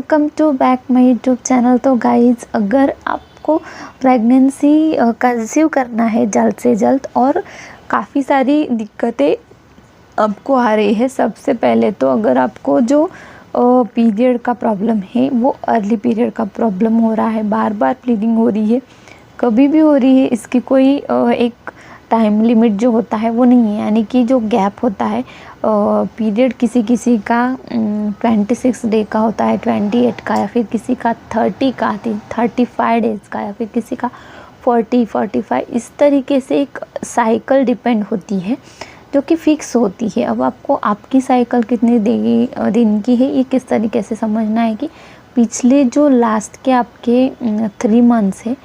Welcome to back my YouTube channel. तो guys, अगर आपको प्रेगनेंसी कंसीव करना है जल्द से जल्द और काफ़ी सारी दिक्कतें आपको आ रही है, सबसे पहले तो अगर आपको जो पीरियड का प्रॉब्लम है वो अर्ली पीरियड का प्रॉब्लम हो रहा है, बार बार ब्लीडिंग हो रही है, कभी भी हो रही है, इसकी कोई एक टाइम लिमिट जो होता है वो नहीं है, यानी कि जो गैप होता है पीरियड किसी किसी का 26 डे का होता है, 28 का, या फिर किसी का 30 का, 35 डेज़ का, या फिर किसी का 45, इस तरीके से एक साइकिल डिपेंड होती है जो कि फ़िक्स होती है। अब आपको आपकी साइकिल कितने दिन की है ये किस तरीके से समझना है कि पिछले जो लास्ट के आपके 3 मंथ्स है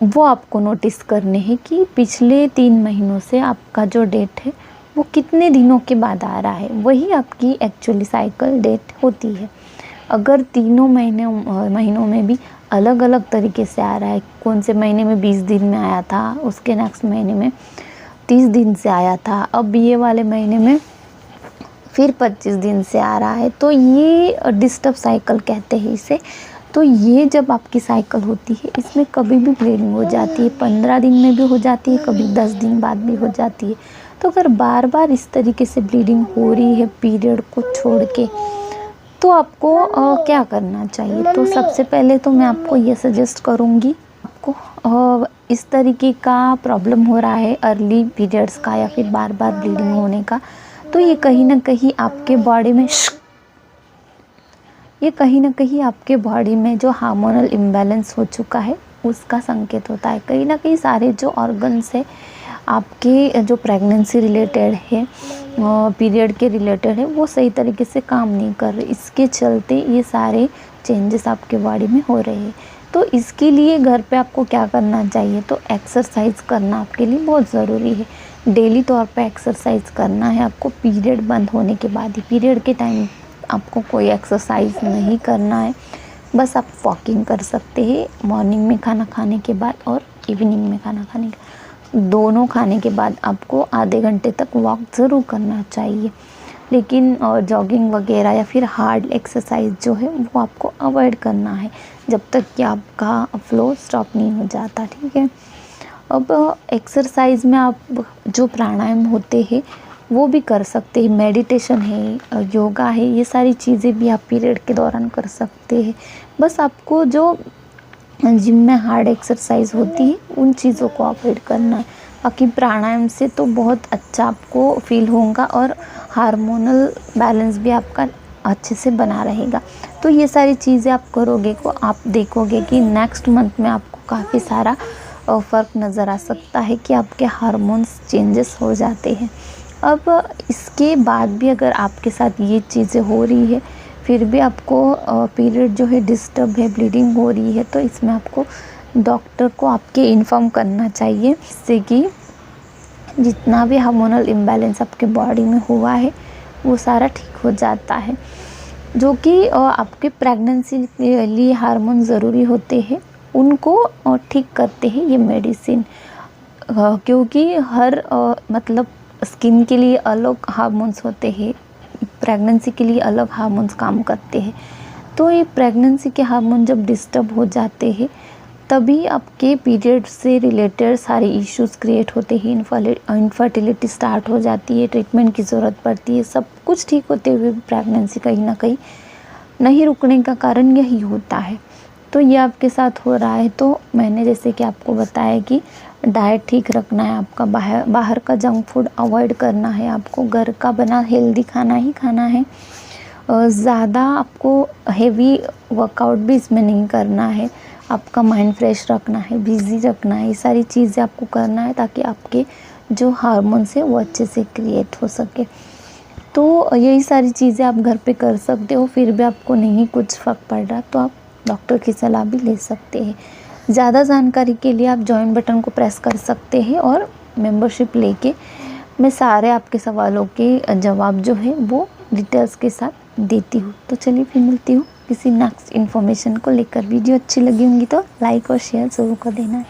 वो आपको नोटिस करने हैं कि पिछले 3 महीनों से आपका जो डेट है वो कितने दिनों के बाद आ रहा है, वही आपकी एक्चुअली साइकिल डेट होती है। अगर तीनों महीनों में भी अलग अलग तरीके से आ रहा है, कौन से महीने में 20 दिन में आया था, उसके नेक्स्ट महीने में 30 दिन से आया था, अब ये वाले महीने में फिर 25 दिन से आ रहा है, तो ये डिस्टर्ब साइकिल कहते हैं इसे। तो ये जब आपकी साइकिल होती है इसमें कभी भी ब्लीडिंग हो जाती है, 15 दिन में भी हो जाती है, कभी 10 दिन बाद भी हो जाती है। तो अगर बार बार इस तरीके से ब्लीडिंग हो रही है पीरियड को छोड़ के, तो आपको क्या करना चाहिए? तो सबसे पहले तो मैं आपको ये सजेस्ट करूँगी, आपको इस तरीके का प्रॉब्लम हो रहा है अर्ली पीरियड्स का या फिर बार बार ब्लीडिंग होने का, तो ये कहीं ना कहीं आपके बॉडी में जो हार्मोनल इम्बैलेंस हो चुका है उसका संकेत होता है। कहीं ना कहीं सारे जो ऑर्गन्स है आपके जो प्रेगनेंसी रिलेटेड है, पीरियड के रिलेटेड है, वो सही तरीके से काम नहीं कर रहे, इसके चलते ये सारे चेंजेस आपके बॉडी में हो रहे हैं। तो इसके लिए घर पे आपको क्या करना चाहिए? तो एक्सरसाइज करना आपके लिए बहुत ज़रूरी है। डेली तौर पे एक्सरसाइज करना है आपको, पीरियड बंद होने के बाद ही। पीरियड के टाइम आपको कोई एक्सरसाइज नहीं करना है, बस आप वॉकिंग कर सकते हैं मॉर्निंग में खाना खाने के बाद और इवनिंग में खाना खाने के, दोनों खाने के बाद आपको आधे घंटे तक वॉक ज़रूर करना चाहिए। लेकिन जॉगिंग वगैरह या फिर हार्ड एक्सरसाइज जो है वो आपको अवॉइड करना है जब तक कि आपका फ्लो स्टॉप नहीं हो जाता, ठीक है। अब एक्सरसाइज में आप जो प्राणायाम होते हैं वो भी कर सकते हैं, मेडिटेशन है, योगा है, ये सारी चीज़ें भी आप पीरियड के दौरान कर सकते हैं। बस आपको जो जिम में हार्ड एक्सरसाइज होती है उन चीज़ों को अवॉइड करना है। बाकी प्राणायाम से तो बहुत अच्छा आपको फील होगा और हार्मोनल बैलेंस भी आपका अच्छे से बना रहेगा। तो ये सारी चीज़ें आप करोगे को आप देखोगे कि नेक्स्ट मंथ में आपको काफ़ी सारा फ़र्क नज़र आ सकता है कि आपके हार्मोन्स चेंजेस हो जाते हैं। अब इसके बाद भी अगर आपके साथ ये चीज़ें हो रही है, फिर भी आपको पीरियड जो है डिस्टर्ब है, ब्लीडिंग हो रही है, तो इसमें आपको डॉक्टर को आपके इन्फॉर्म करना चाहिए, जिससे कि जितना भी हार्मोनल इम्बैलेंस आपके बॉडी में हुआ है वो सारा ठीक हो जाता है। जो कि आपके प्रेगनेंसी के लिए हार्मोन ज़रूरी होते हैं उनको ठीक करते हैं ये मेडिसिन, क्योंकि हर मतलब स्किन के लिए अलग हार्मोन्स होते हैं, प्रेगनेंसी के लिए अलग हार्मोन्स काम करते हैं। तो ये प्रेगनेंसी के हार्मोन जब डिस्टर्ब हो जाते हैं तभी आपके पीरियड से रिलेटेड सारे इश्यूज क्रिएट होते हैं, इनफर्टिलिटी स्टार्ट हो जाती है, ट्रीटमेंट की ज़रूरत पड़ती है। सब कुछ ठीक होते हुए प्रेगनेंसी कहीं ना कहीं नहीं रुकने का कारण यही होता है। तो ये आपके साथ हो रहा है, तो मैंने जैसे कि आपको बताया कि डाइट ठीक रखना है आपका, बाहर का जंक फूड अवॉइड करना है आपको, घर का बना हेल्दी खाना ही खाना है, ज़्यादा आपको हेवी वर्कआउट भी इसमें नहीं करना है, आपका माइंड फ्रेश रखना है, बिज़ी रखना है, ये सारी चीज़ें आपको करना है ताकि आपके जो हार्मोन्स है वो अच्छे से क्रिएट हो सके। तो यही सारी चीज़ें आप घर पे कर सकते हो, फिर भी आपको नहीं कुछ फ़र्क पड़ रहा तो आप डॉक्टर की सलाह भी ले सकते हैं। ज़्यादा जानकारी के लिए आप जॉइन बटन को प्रेस कर सकते हैं और मेंबरशिप लेके मैं सारे आपके सवालों के जवाब जो है वो डिटेल्स के साथ देती हूँ। तो चलिए फिर मिलती हूँ किसी नेक्स्ट इन्फॉर्मेशन को लेकर। वीडियो अच्छी लगी होंगी तो लाइक और शेयर ज़रूर कर देना है।